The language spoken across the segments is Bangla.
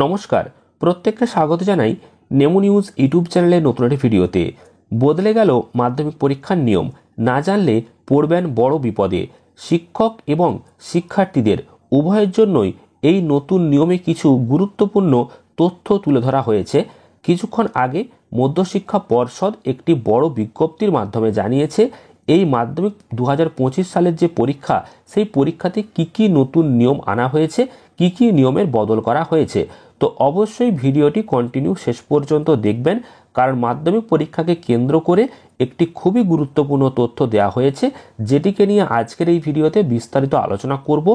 নমস্কার, প্রত্যেককে স্বাগত জানাই নেমো নিউজ ইউটিউব চ্যানেলের নতুন একটি ভিডিওতে। বদলে গেল মাধ্যমিক পরীক্ষার নিয়ম, না জানলে পড়বেন বড় বিপদে। শিক্ষক এবং শিক্ষার্থীদের উভয়ের জন্যই এই নতুন নিয়মে কিছু গুরুত্বপূর্ণ তথ্য তুলে ধরা হয়েছে। কিছুক্ষণ আগে মধ্যশিক্ষা পর্ষদ একটি বড় বিজ্ঞপ্তির মাধ্যমে জানিয়েছে এই মাধ্যমিক 2025 সালের যে পরীক্ষা, সেই পরীক্ষাতে কি নতুন নিয়ম আনা হয়েছে, কি নিয়মের বদল করা হয়েছে। তো অবশ্যই ভিডিওটি কন্টিনিউ শেষ পর্যন্ত দেখবেন, কারণ মাধ্যমিক পরীক্ষাকে কেন্দ্র করে একটি খুবই গুরুত্বপূর্ণ তথ্য দেওয়া হয়েছে, যেটিকে নিয়ে আজকের এই ভিডিওতে বিস্তারিত আলোচনা করব।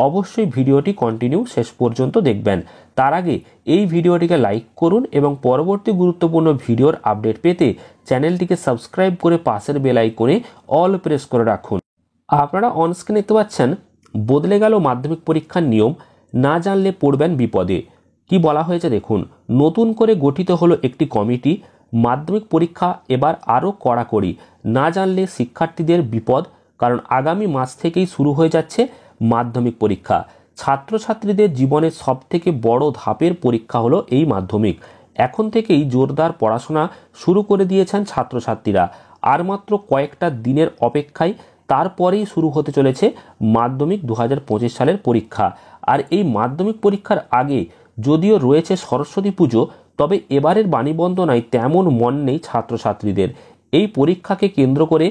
অবশ্যই ভিডিওটি কন্টিনিউ শেষ পর্যন্ত দেখবেন। তার আগে এই ভিডিওটিকে লাইক করুন এবং পরবর্তী গুরুত্বপূর্ণ ভিডিওর আপডেট পেতে চ্যানেলটিকে সাবস্ক্রাইব করে পাশের বেল আইকনে অল প্রেস করে রাখুন। আপনারা অনস্ক্রিনে দেখতে পাচ্ছেন, বদলে গেল মাধ্যমিক পরীক্ষার নিয়ম, না জানলে পড়বেন বিপদে। কি বলা হয়েছে দেখুন, নতুন করে গঠিত হলো একটি কমিটি। মাধ্যমিক পরীক্ষা এবার আরও কড়াকড়ি, না জানলে শিক্ষার্থীদের বিপদ। কারণ আগামী মাস থেকেই শুরু হয়ে যাচ্ছে মাধ্যমিক পরীক্ষা। ছাত্রছাত্রীদের জীবনের সবথেকে বড় ধাপের পরীক্ষা হলো এই মাধ্যমিক। এখন থেকেই জোরদার পড়াশোনা শুরু করে দিয়েছেন ছাত্রছাত্রীরা। আর মাত্র কয়েকটা দিনের অপেক্ষায় তারপরেই শুরু হতে চলেছে মাধ্যমিক 2025 সালের পরীক্ষা। আর এই মাধ্যমিক পরীক্ষার আগে যদিও রয়েছে সরস্বতী পুজো, তবে এবারের বাণীবন্দনায় তেমন মন নেই ছাত্রছাত্রীদের। এই পরীক্ষাকে কেন্দ্র করে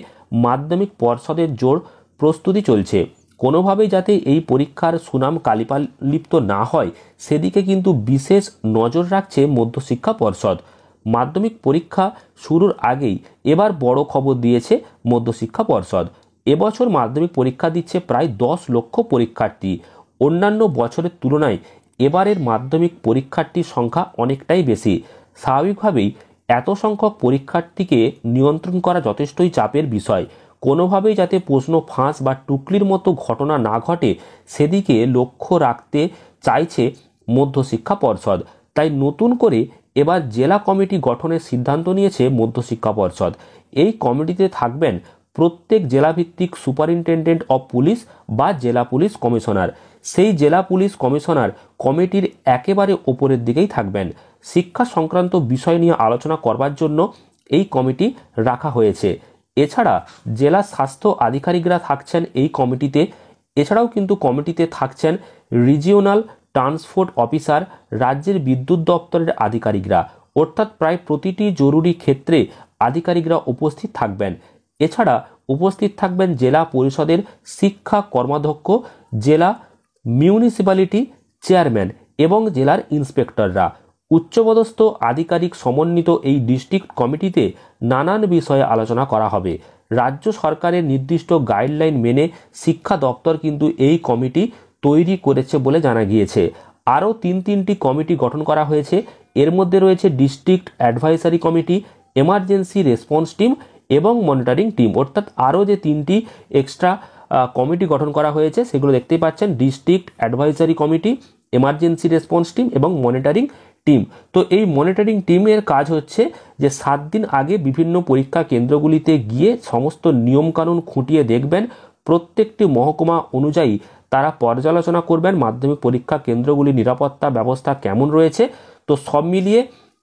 মাধ্যমিক পর্ষদের জোর প্রস্তুতি চলছে। কোনোভাবেই যাতে এই পরীক্ষার সুনাম কালিপালিপ্ত না হয়, সেদিকে কিন্তু বিশেষ নজর রাখছে মধ্যশিক্ষা পর্ষদ। মাধ্যমিক পরীক্ষা শুরুর আগেই এবার বড় খবর দিয়েছে মধ্যশিক্ষা পর্ষদ। এবছর মাধ্যমিক পরীক্ষা দিচ্ছে প্রায় 10 লক্ষ পরীক্ষার্থী। অন্যান্য বছরের তুলনায় এবারের মাধ্যমিক পরীক্ষার্থীর সংখ্যা অনেকটাই বেশি। স্বাভাবিকভাবেই এত সংখ্যক পরীক্ষার্থীকে নিয়ন্ত্রণ করা যথেষ্টই চাপের বিষয়। কোনোভাবেই যাতে প্রশ্ন ফাঁস বা টুকলির মতো ঘটনা না ঘটে, সেদিকে লক্ষ্য রাখতে চাইছে মধ্যশিক্ষা পর্ষদ। তাই নতুন করে এবার জেলা কমিটি গঠনের সিদ্ধান্ত নিয়েছে মধ্যশিক্ষা পর্ষদ। এই কমিটিতে থাকবেন প্রত্যেক জেলাভিত্তিক সুপারিনটেন্ডেন্ট অফ পুলিশ বা জেলা পুলিশ কমিশনার। সেই জেলা পুলিশ কমিশনার কমিটির একেবারে ওপরের দিকেই থাকবেন। শিক্ষা সংক্রান্ত বিষয় নিয়ে আলোচনা করবার জন্য এই কমিটি রাখা হয়েছে। এছাড়া জেলা স্বাস্থ্য আধিকারিকরা থাকছেন এই কমিটিতে। এছাড়াও কিন্তু কমিটিতে থাকছেন রিজিওনাল ট্রান্সপোর্ট অফিসার, রাজ্যের বিদ্যুৎ দপ্তরের আধিকারিকরা, অর্থাৎ প্রায় প্রতিটি জরুরি ক্ষেত্রে আধিকারিকরা উপস্থিত থাকবেন। এছাড়া উপস্থিত থাকবেন জেলা পরিষদের শিক্ষা কর্মাধ্যক্ষ, জেলা মিউনিসিপ্যালিটি চেয়ারম্যান এবং জেলার ইন্সপেক্টররা। উচ্চপদস্থ আধিকারিক সমন্বিত এই ডিস্ট্রিক্ট কমিটিতে নানান বিষয়ে আলোচনা করা হবে। রাজ্য সরকারের নির্দিষ্ট গাইডলাইন মেনে শিক্ষা দপ্তর কিন্তু এই কমিটি তৈরি করেছে বলে জানা গিয়েছে। আরও তিনটি কমিটি গঠন করা হয়েছে। এর মধ্যে রয়েছে district advisory committee, emergency response team এবং মনিটরিং টিম। অর্থাৎ আরও যে 3টি এক্সট্রা কমিটি গঠন করা হয়েছে, সেগুলো দেখতেই পাচ্ছেন: district advisory committee, emergency response team এবং মনিটরিং টিম। তো এই মনিটরিং টিমের কাজ হচ্ছে যে 7 দিন আগে বিভিন্ন পরীক্ষা কেন্দ্রগুলিতে গিয়ে সমস্ত নিয়মকানুন খুঁটিয়ে দেখবেন। প্রত্যেকটি মহকুমা অনুযায়ী তারা পর্যালোচনা করবেন মাধ্যমিক পরীক্ষা কেন্দ্রগুলির নিরাপত্তা ব্যবস্থা কেমন রয়েছে। তো সব মিলিয়ে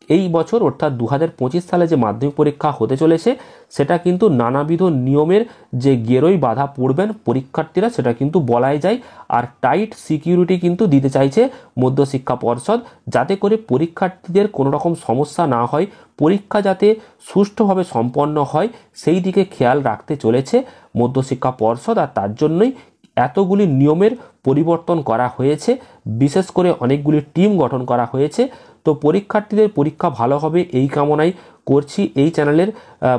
এই বছর অর্থাৎ 2025 সালে যে মাধ্যমিক পরীক্ষা হতে চলেছে, সেটা কিন্তু নানাবিধ নিয়মের যে গেরোই বাধা পড়বেন পরীক্ষার্থীরা, সেটা কিন্তু বলাই যায়। আর টাইট সিকিউরিটি কিন্তু দিতে চাইছে মধ্যশিক্ষা পর্ষদ, যাতে করে পরীক্ষার্থীদের কোনো রকম সমস্যা না হয়, পরীক্ষা যাতে সুষ্ঠুভাবে সম্পন্ন হয়, সেই দিকে খেয়াল রাখতে চলেছে মধ্যশিক্ষা পর্ষদ। আর তার জন্যই এতগুলি নিয়মের পরিবর্তন করা হয়েছে। বিশেষ করে অনেকগুলি টিম গঠন করা হয়েছে। তো পরীক্ষার্থীদের পরীক্ষা ভালো হবে এই কামনাই করছি এই চ্যানেলের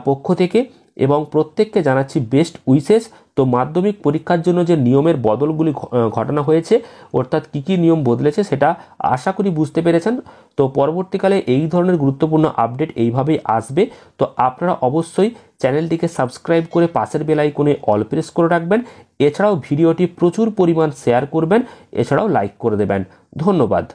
পক্ষ থেকে, এবং প্রত্যেককে জানাচ্ছি বেস্ট উইশেস। তো মাধ্যমিক পরীক্ষার জন্য যে নিয়মের বদলগুলি ঘটানো হয়েছে, অর্থাৎ কী নিয়ম বদলেছে, সেটা আশা করি বুঝতে পেরেছেন। তো পরবর্তীকালে এই ধরনের গুরুত্বপূর্ণ আপডেট এইভাবেই আসবে। তো আপনারা অবশ্যই চ্যানেলটিকে সাবস্ক্রাইব করে পাশের বেল আইকনে অল প্রেস করে রাখবেন। এছাড়াও ভিডিওটি প্রচুর পরিমাণ শেয়ার করবেন, এছাড়াও লাইক করে দেবেন। ধন্যবাদ।